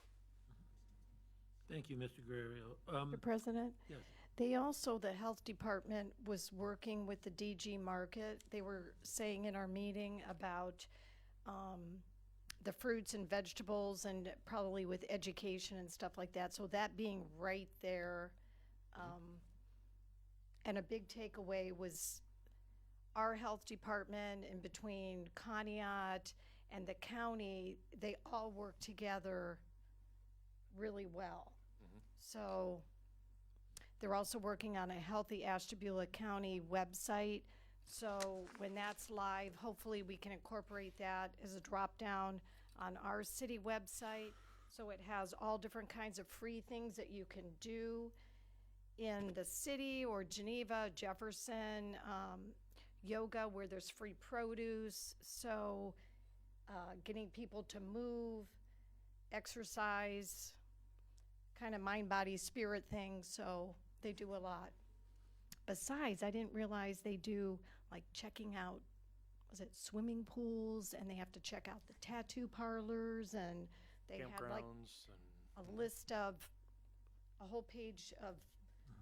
Thank you, Mr. Guerrero. Mr. President? Yes. They also, the health department was working with the DG Market. They were saying in our meeting about the fruits and vegetables and probably with education and stuff like that. So that being right there. And a big takeaway was our health department in between Conneaut and the county, they all work together really well. So they're also working on a Healthy Ashtabula County website. So when that's live, hopefully we can incorporate that as a drop-down on our city website. So it has all different kinds of free things that you can do in the city or Geneva, Jefferson, yoga where there's free produce. So getting people to move, exercise, kind of mind, body, spirit thing. So they do a lot. Besides, I didn't realize they do like checking out, was it swimming pools, and they have to check out the tattoo parlors, and they have like Campgrounds a list of a whole page of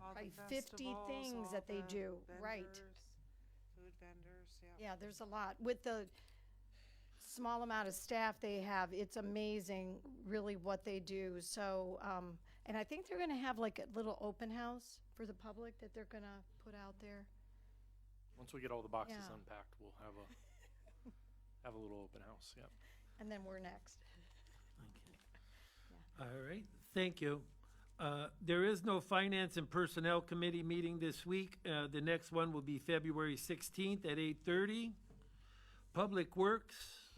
All the probably 50 festivals, things all that they the do. Right. vendors, Food vendors, yeah. Yeah, there's a lot. With the small amount of staff they have, it's amazing really what they do. So, and I think they're gonna have like a little open house for the public that they're gonna put out there. Once we get all the boxes Yeah. unpacked, we'll have a little open house, yeah. And then we're next. All right, thank you. There is no Finance and Personnel Committee meeting this week. The next one will be February 16th at 8:30. Public Works,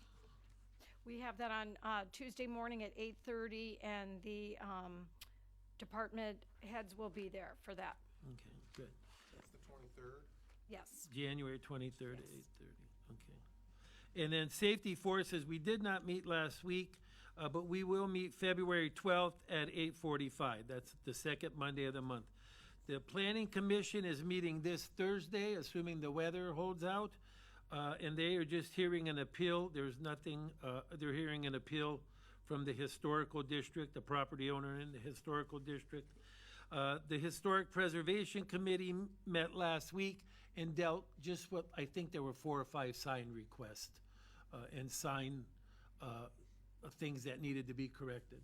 We have that on Tuesday morning at 8:30, and the department heads will be there for that. okay, good. That's the 23rd. Yes. January 23rd at Yes. 8:30, okay. And then Safety Forces, we did not meet last week, but we will meet February 12th at 8:45. That's the second Monday of the month. The Planning Commission is meeting this Thursday, assuming the weather holds out, and they are just hearing an appeal. There's nothing, they're hearing an appeal from the Historical District, the property owner in the Historical District. The Historic Preservation Committee met last week and dealt just what, I think there were 4 or 5 sign requests and sign things that needed to be corrected.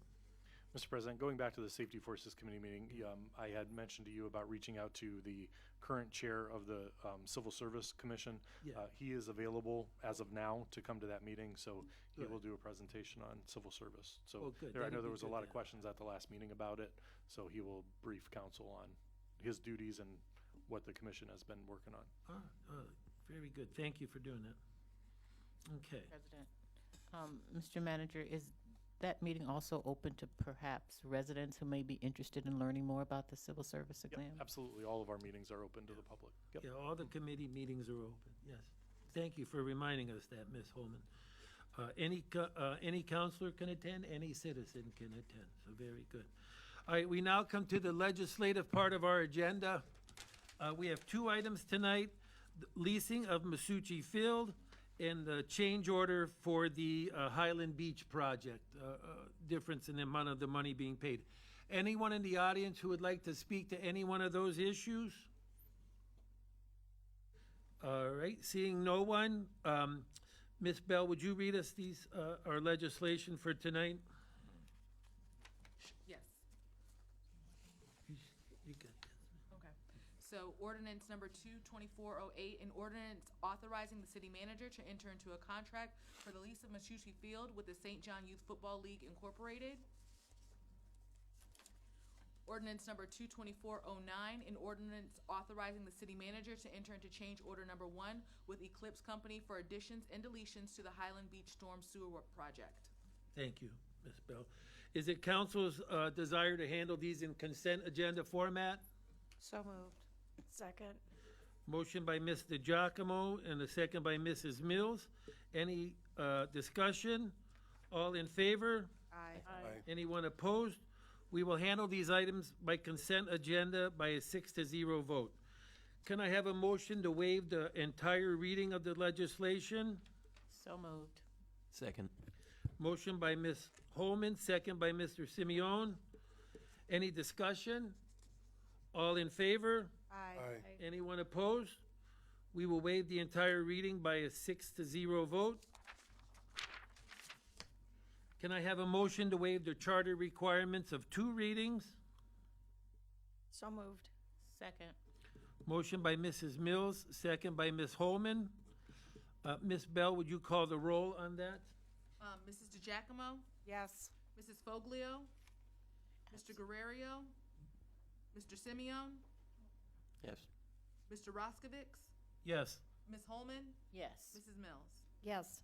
Mr. President, going back to the Safety Forces Committee meeting, I had mentioned to you about reaching out to the current chair of the Civil Service Commission. Yeah. He is available as of now to come to that meeting, so he Good. will do a presentation on civil service. So Oh, good. I know That'd there be was a good, lot of yeah. questions at the last meeting about it, so he will brief council on his duties and what the commission has been working on. Very good. Thank you for doing that. Okay. President, Mr. Manager, is that meeting also open to perhaps residents who may be interested in learning more about the civil service Yep, exam? absolutely. All of our meetings are open to the public. Yep. Yeah, all the committee meetings are open, yes. Thank you for reminding us that, Ms. Holman. Any counselor can attend, any citizen can attend, so very good. All right, we now come to the legislative part of our agenda. We have 2 items tonight, the leasing of Masucci Field and the change order for the Highland Beach project, difference in the amount of the money being paid. Anyone in the audience who would like to speak to any one of those issues? All right, seeing no one, Ms. Bell, would you read us these, our legislation for tonight? Yes. You got this. Okay. So ordinance number 22408, an ordinance authorizing the city manager to enter into a contract for the lease of Masucci Field with the St. John Youth Football League Incorporated. Ordinance number 22409, an ordinance authorizing the city manager to enter into change order number 1 with Eclipse Company for additions and deletions to the Highland Beach Storm Sewer Project. Thank you, Ms. Bell. Is it council's desire to handle these in consent agenda format? So moved. Second. Motion by Mr. Giacomo and a second by Mrs. Mills. Any discussion? All in favor? Aye. Anyone opposed? We will handle these items by consent agenda by a 6-0 vote. Can I have a motion to waive the entire reading of the legislation? So moved. Second. Motion by Ms. Holman, second by Mr. Simeon. Any discussion? All in favor? Aye. Anyone opposed? We will waive the entire reading by a 6-0 vote. Can I have a motion to waive the charter requirements of 2 readings? So moved. Second. Motion by Mrs. Mills, second by Ms. Holman. Ms. Bell, would you call the roll on that? Mrs. DeGiacomo, Yes. Mrs. Foglio, Mr. Guerrero, Mr. Simeon, Yes. Mr. Roskovich, Yes. Ms. Holman, Yes. Mrs. Mills. Yes.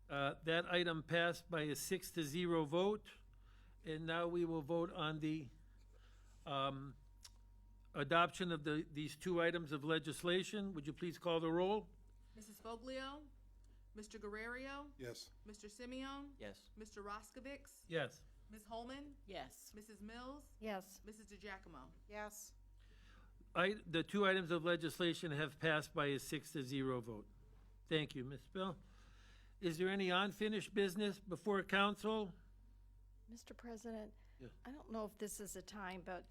That item passed by a 6-0 vote. And now we will vote on the adoption of these 2 items of legislation. Would you please call the roll? Mrs. Foglio, Mr. Guerrero, Yes. Mr. Simeon, Yes. Mr. Roskovich, Yes. Ms. Holman, Yes. Mrs. Mills, Yes. Mrs. DeGiacomo. Yes. The 2 items of legislation have passed by a 6-0 vote. Thank you, Ms. Bell. Is there any unfinished business before council? Mr. President, Yes. I don't know if this is a time, but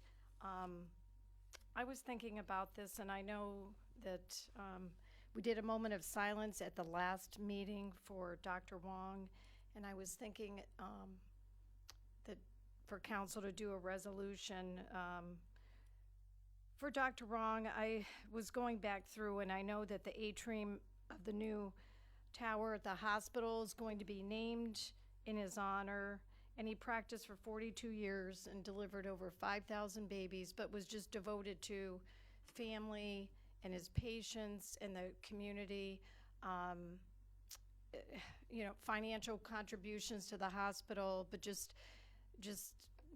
I was thinking about this, and I know that we did a moment of silence at the last meeting for Dr. Wong, and I was thinking that for council to do a resolution for Dr. Wong. I was going back through, and I know that the atrium of the new tower at the hospital is going to be named in his honor, and he practiced for 42 years and delivered over 5,000 babies, but was just devoted to family and his patients and the community. Financial contributions to the hospital, but just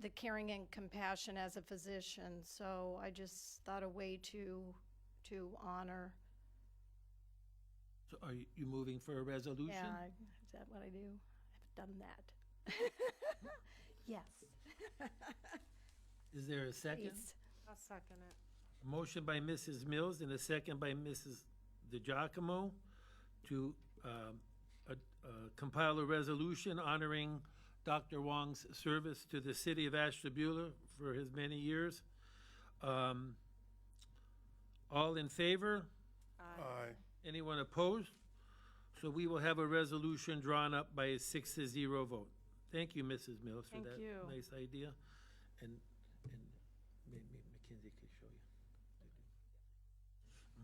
the caring and compassion as a physician. So I just thought a way to honor. So are you moving for a resolution? Yeah, is that what I do? I've done that. Yes. Is there a second? Please. I'll second it. Motion by Mrs. Mills and a second by Mrs. DeGiacomo to compile a resolution honoring Dr. Wong's service to the city of Ashtabula for his many years. All in favor? Aye. Anyone opposed? So we will have a resolution drawn up by a 6-0 vote. Thank you, Mrs. Mills, for Thank that you. nice idea. And maybe Mackenzie could show you.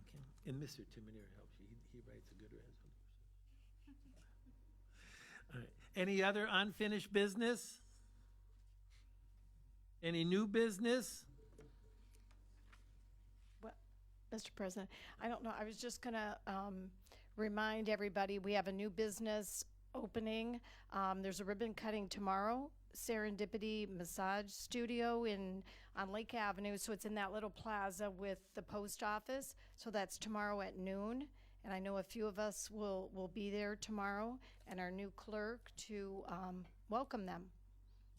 Okay. And Mr. Timoneri helps you. He writes a good resolution. All right. Any other unfinished business? Any new business? Mr. President, I don't know, I was just gonna remind everybody, we have a new business opening. There's a ribbon cutting tomorrow, Serendipity Massage Studio on Lake Avenue, so it's in that little plaza with the post office. So that's tomorrow at noon, and I know a few of us will be there tomorrow, and our new clerk to welcome them.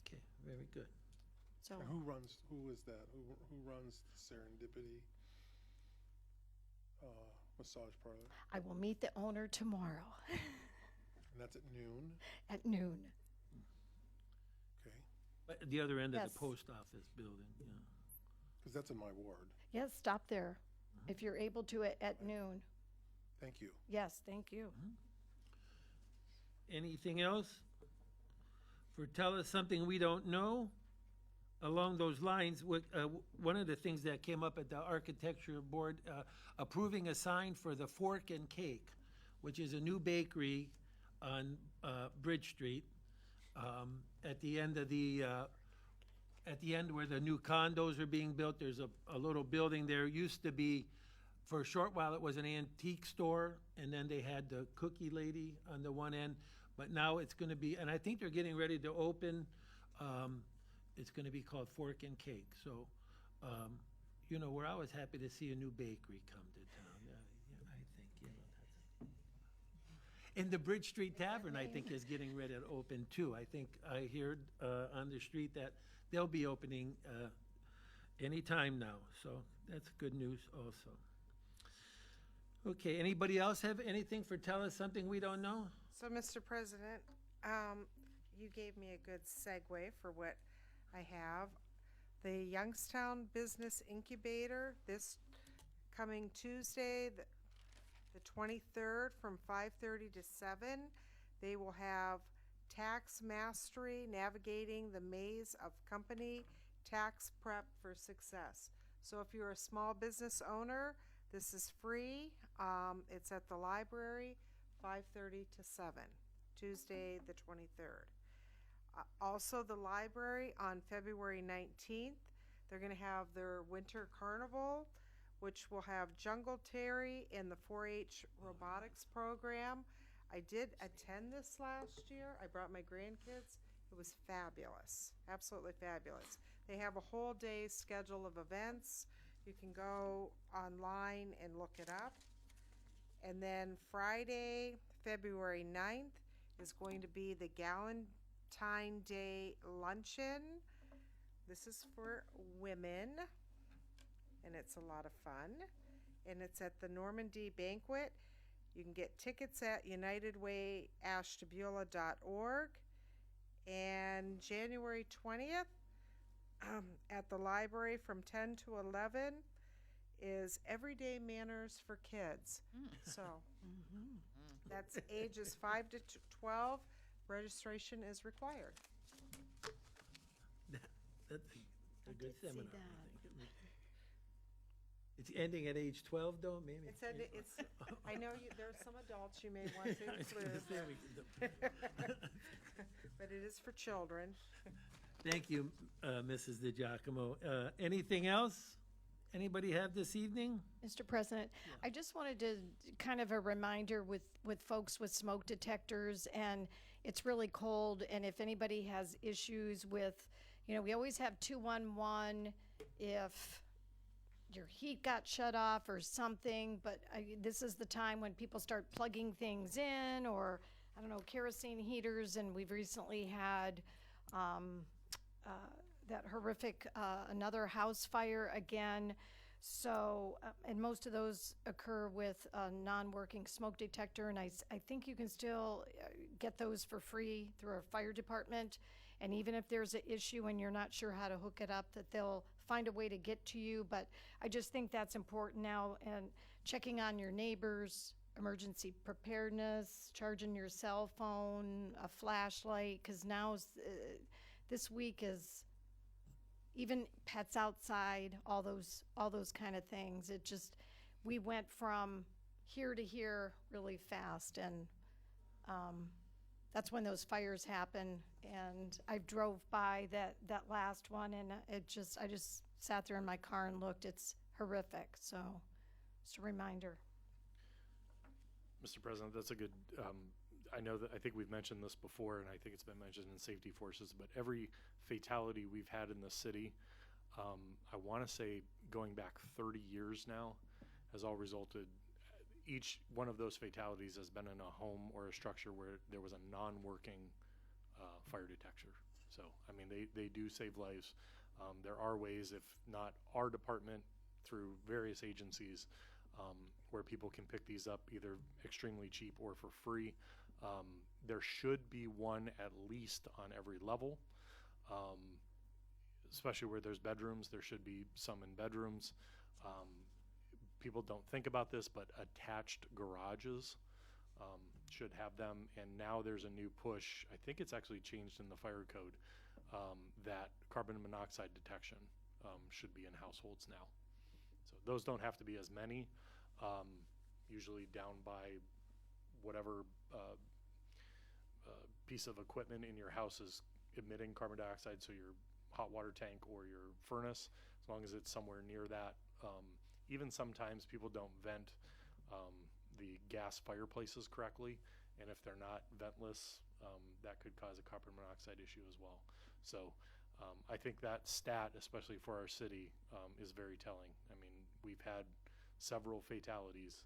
Okay, very good. So And who is that? Who runs Serendipity massage parlor? I will meet the owner tomorrow And that's at noon? at noon. Okay. At the other end of Yes. the post office building, yeah. Because that's in my ward. Yes, stop there if you're able to at noon. Thank you. Yes, thank you. Anything else? For tell us something we don't know? Along those lines, one of the things that came up at the architecture board, approving a sign for the Fork and Cake, which is a new bakery on Bridge Street, at the end where the new condos are being built. There's a little building there. Used to be, for a short while, it was an antique store, and then they had the cookie lady on the one end. But now it's going to be, and I think they're getting ready to open. It's going to be called Fork and Cake. So, we're always happy to see a new bakery come to town. I think, And the Bridge Street Tavern, I think, is getting ready to open too. I think I heard on the street that they'll be opening anytime now. So that's good news also. Okay, anybody else have anything for tell us something we don't know? So, Mr. President, you gave me a good segue for what I have. The Youngstown Business Incubator, this coming Tuesday, the 23rd, from 5:30 to 7, they will have tax mastery, navigating the maze of company tax prep for success. So if you're a small business owner, this is free. It's at the library, 5:30 to 7, Tuesday the 23rd. Also, the library on February 19th, they're going to have their winter carnival, which will have Jungle Terry and the 4-H robotics program. I did attend this last year. I brought my grandkids. It was fabulous, absolutely fabulous. They have a whole day schedule of events. You can go online and look it up. And then Friday, February 9th, is going to be the Galentine Day Luncheon. This is for women, and it's a lot of fun. And it's at the Normandy Banquet. You can get tickets at unitedwayashtabula.org. And January 20th, at the library from 10 to 11, is Everyday Manners for Kids. So that's ages 5 to 12. Registration is required. That's a good seminar. It's ending at age 12, though, maybe? It's I know there's some adults you may want to include, but it is for children. Thank you, Mrs. DiGiacomo. Anything else? Anybody have this evening? Mr. President, I just wanted to kind of a reminder with folks with smoke detectors, and it's really cold, and if anybody has issues with, we always have 211 if your heat got shut off or something, but this is the time when people start plugging things in, or, I don't know, kerosene heaters, and we've recently had that horrific another house fire again. So, and most of those occur with a non-working smoke detector, and I think you can still get those for free through our fire department. And even if there's an issue and you're not sure how to hook it up, that they'll find a way to get to you. But I just think that's important now, and checking on your neighbors, emergency preparedness, charging your cell phone, a flashlight, because now this week is even pets outside, all those kind of things. It just, we went from here to here really fast, and that's when those fires happen. And I drove by that last one, and I just sat there in my car and looked. It's horrific. So just a reminder. Mr. President, that's a good, I think we've mentioned this before, and I think it's been mentioned in safety forces, but every fatality we've had in the city, I want to say going back 30 years now, has all resulted, each one of those fatalities has been in a home or a structure where there was a non-working fire detector. So, I mean, they do save lives. There are ways, if not our department, through various agencies, where people can pick these up either extremely cheap or for free. There should be one at least on every level, especially where there's bedrooms. There should be some in bedrooms. People don't think about this, but attached garages should have them. And now there's a new push. I think it's actually changed in the fire code that carbon monoxide detection should be in households now. So those don't have to be as many. Usually down by whatever piece of equipment in your house is emitting carbon dioxide, so your hot water tank or your furnace, as long as it's somewhere near that. Even sometimes people don't vent the gas fireplaces correctly, and if they're not ventless, that could cause a carbon monoxide issue as well. So I think that stat, especially for our city, is very telling. I mean, we've had several fatalities,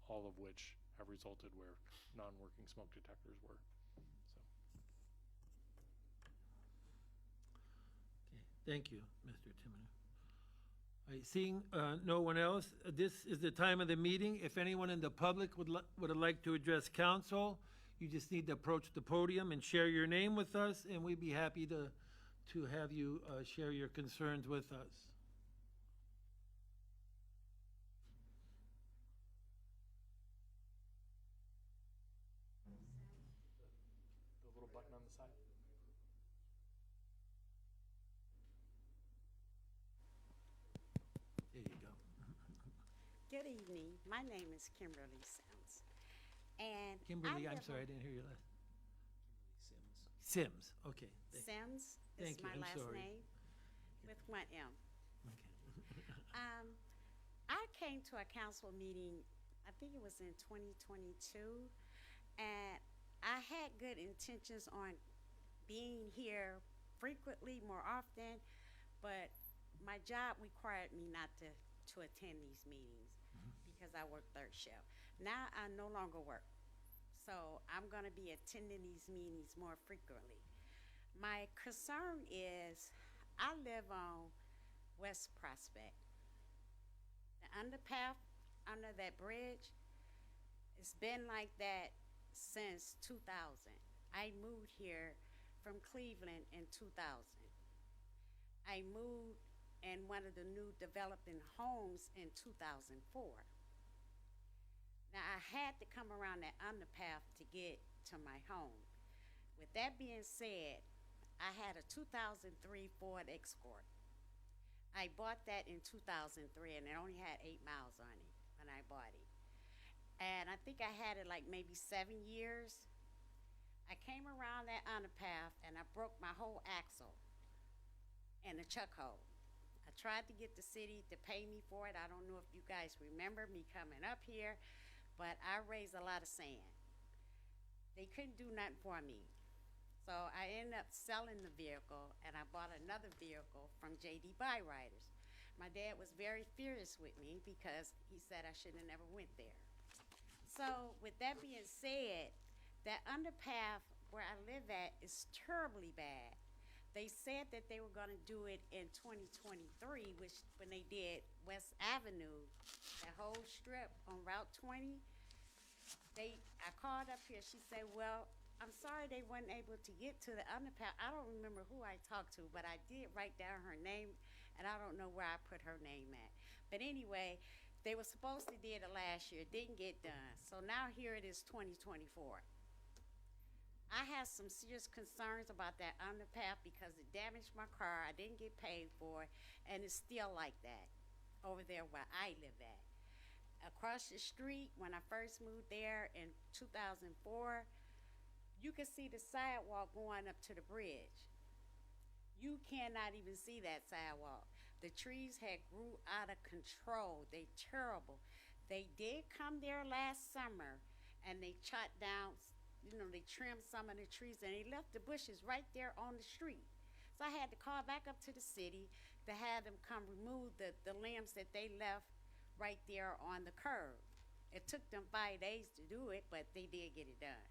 all of which have resulted where non-working smoke detectors were. So. Okay, thank you, Mr. Timmer. All right, seeing no one else, this is the time of the meeting. If anyone in the public would like to address council, you just need to approach the podium and share your name with us, and we'd be happy to have you share your concerns with us. The little button on the side. There you go. Good evening. My name is Kimberly Sims. And Kimberly, I'm live sorry, I on- didn't hear your last. Sims, okay. Sims Thank is you, my I'm last sorry. name with one M. Okay. I came to a council meeting, I think it was in 2022, and I had good intentions on being here frequently, more often, but my job required me not to attend these meetings because I work third shift. Now I no longer work, so I'm gonna be attending these meetings more frequently. My concern is, I live on West Prospect. The underpath under that bridge, it's been like that since 2000. I moved here from Cleveland in 2000. I moved in one of the new developing homes in 2004. Now, I had to come around that underpath to get to my home. With that being said, I had a 2003 Ford Escort. I bought that in 2003, and it only had 8 miles on it when I bought it. And I think I had it like maybe 7 years. I came around that underpath, and I broke my whole axle and the chuck hole. I tried to get the city to pay me for it. I don't know if you guys remember me coming up here, but I raised a lot of sand. They couldn't do nothing for me. So I ended up selling the vehicle, and I bought another vehicle from J.D. Byriders. My dad was very furious with me because he said I should have never went there. So with that being said, that underpath where I live at is terribly bad. They said that they were gonna do it in 2023, which when they did West Avenue, that whole strip on Route 20, I called up here, she said, well, I'm sorry they weren't able to get to the underpass. I don't remember who I talked to, but I did write down her name, and I don't know where I put her name at. But anyway, they were supposed to do it last year, didn't get done. So now here it is 2024. I have some serious concerns about that underpass because it damaged my car. I didn't get paid for it, and it's still like that over there where I live at. Across the street, when I first moved there in 2004, you could see the sidewalk going up to the bridge. You cannot even see that sidewalk. The trees had grew out of control. They terrible. They did come there last summer, and they chopped down, they trimmed some of the trees, and they left the bushes right there on the street. So I had to call back up to the city to have them come remove the limbs that they left right there on the curb. It took them 5 days to do it, but they did get it done.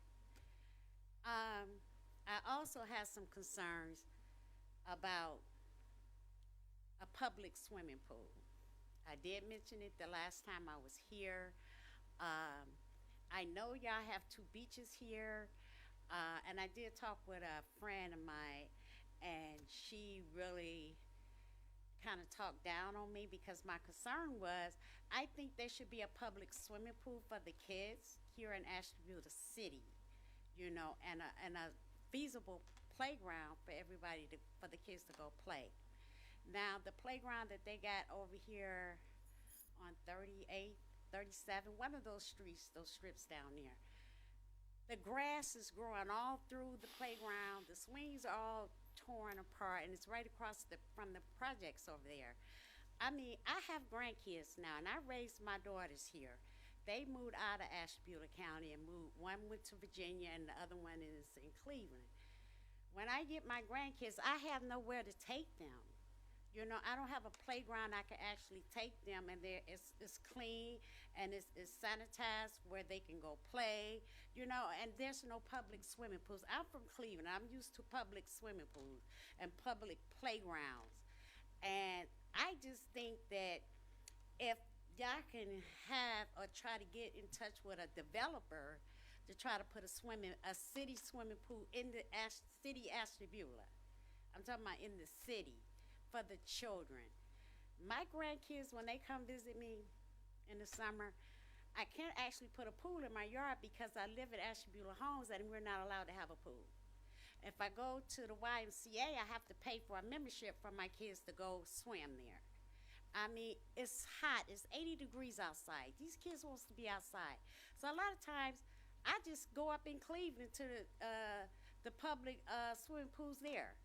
I also have some concerns about a public swimming pool. I did mention it the last time I was here. I know y'all have 2 beaches here, and I did talk with a friend of mine, and she really kind of talked down on me because my concern was, I think there should be a public swimming pool for the kids here in Ashtabula City, and a feasible playground for everybody for the kids to go play. Now, the playground that they got over here on 38, 37, one of those strips down there, the grass is growing all through the playground. The swings are all torn apart, and it's right across from the projects over there. I mean, I have grandkids now, and I raised my daughters here. They moved out of Ashtabula County and one went to Virginia and the other one is in Cleveland. When I get my grandkids, I have nowhere to take them. You know, I don't have a playground I can actually take them, and it's clean and it's sanitized where they can go play, you know, and there's no public swimming pools. I'm from Cleveland. I'm used to public swimming pools and public playgrounds. And I just think that if y'all can have or try to get in touch with a developer to try to put a city swimming pool in the city Ashtabula. I'm talking about in the city for the children. My grandkids, when they come visit me in the summer, I can't actually put a pool in my yard because I live at Ashtabula Homes and we're not allowed to have a pool. If I go to the YMCA, I have to pay for a membership for my kids to go swim there. I mean, it's hot. It's 80 degrees outside. These kids wants to be outside. So a lot of times, I just go up in Cleveland to the public swimming pools there.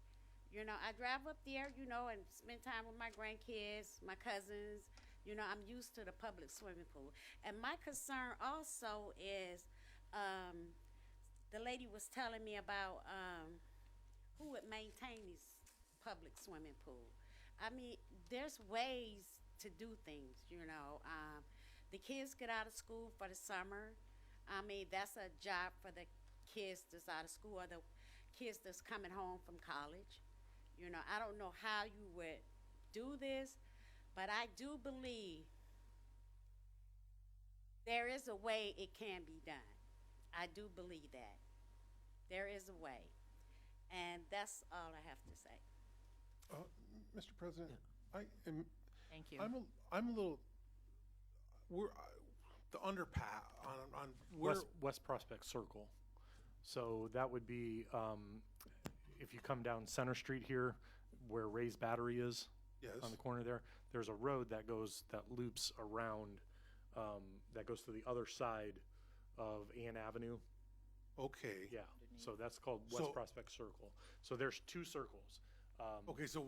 You know, I drive up there, you know, and spend time with my grandkids, my cousins. You know, I'm used to the public swimming pool. And my concern also is the lady was telling me about who would maintain these public swimming pool. I mean, there's ways to do things, you know. The kids get out of school for the summer. I mean, that's a job for the kids that's out of school or the kids that's coming home from college. You know, I don't know how you would do this, but I do believe there is a way it can be done. I do believe that. There is a way. And that's all I have to say. Mr. President, I am, Thank you. I'm a little, the underpass on where, West Prospect Circle. So that would be, if you come down Center Street here, where Ray's Battery is, yes, on the corner there, there's a road that loops around, that goes to the other side of Ann Avenue. okay. Yeah, so that's called West So- Prospect Circle. So there's two circles. Okay, so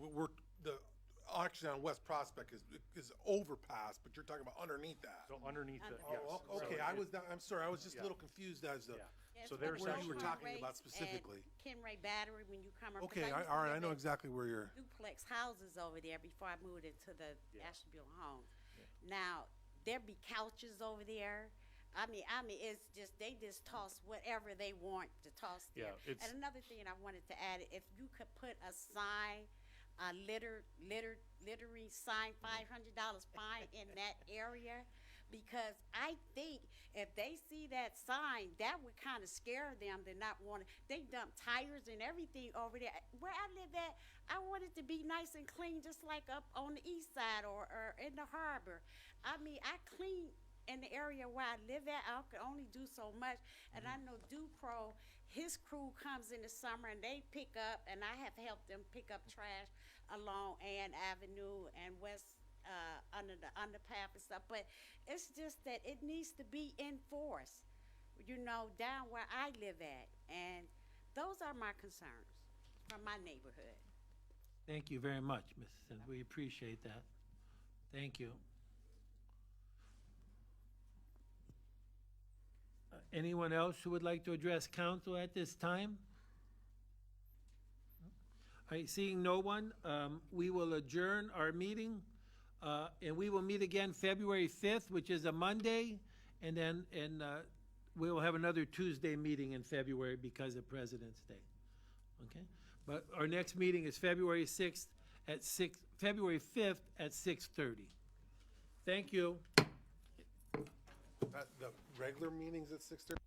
actually on West Prospect is overpass, but you're talking about underneath that. So underneath the, Oh, yes. Oh, So okay, it- I'm sorry, I was just a Yeah. little confused as to, Yeah. Yes, So but there's where you those were are talking raised about at specifically. Kenray Battery when you come up. 'cause Okay, I used to all right, live I know at exactly where you're, duplex houses over there before I moved into the Yeah. Ashtabula home. Now, there be couches over there. I mean, it's just, they just toss whatever they want to toss there. Yeah, it's- And another thing I wanted to add, if you could put a sign, a littering sign, $500 fine in that area, because I think if they see that sign, that would kind of scare them to not want to. They dump tires and everything over there. Where I live at, I want it to be nice and clean, just like up on the east side or in the harbor. I mean, I clean in the area where I live at. I can only do so much. And I know Dupro, his crew comes in the summer and they pick up, and I have helped them pick up trash along Ann Avenue and West under the underpath and stuff. But it's just that it needs to be enforced, you know, down where I live at. And those are my concerns from my neighborhood. Thank you very much, Mrs. Sims. We appreciate that. Thank you. Anyone else who would like to address council at this time? All right, seeing no one, we will adjourn our meeting, and we will meet again February 5th, which is a Monday, and then, we will have another Tuesday meeting in February because of President's Day. Okay? But our next meeting is February 6th at February 5th at 6:30. Thank you. the regular meetings at 6:30?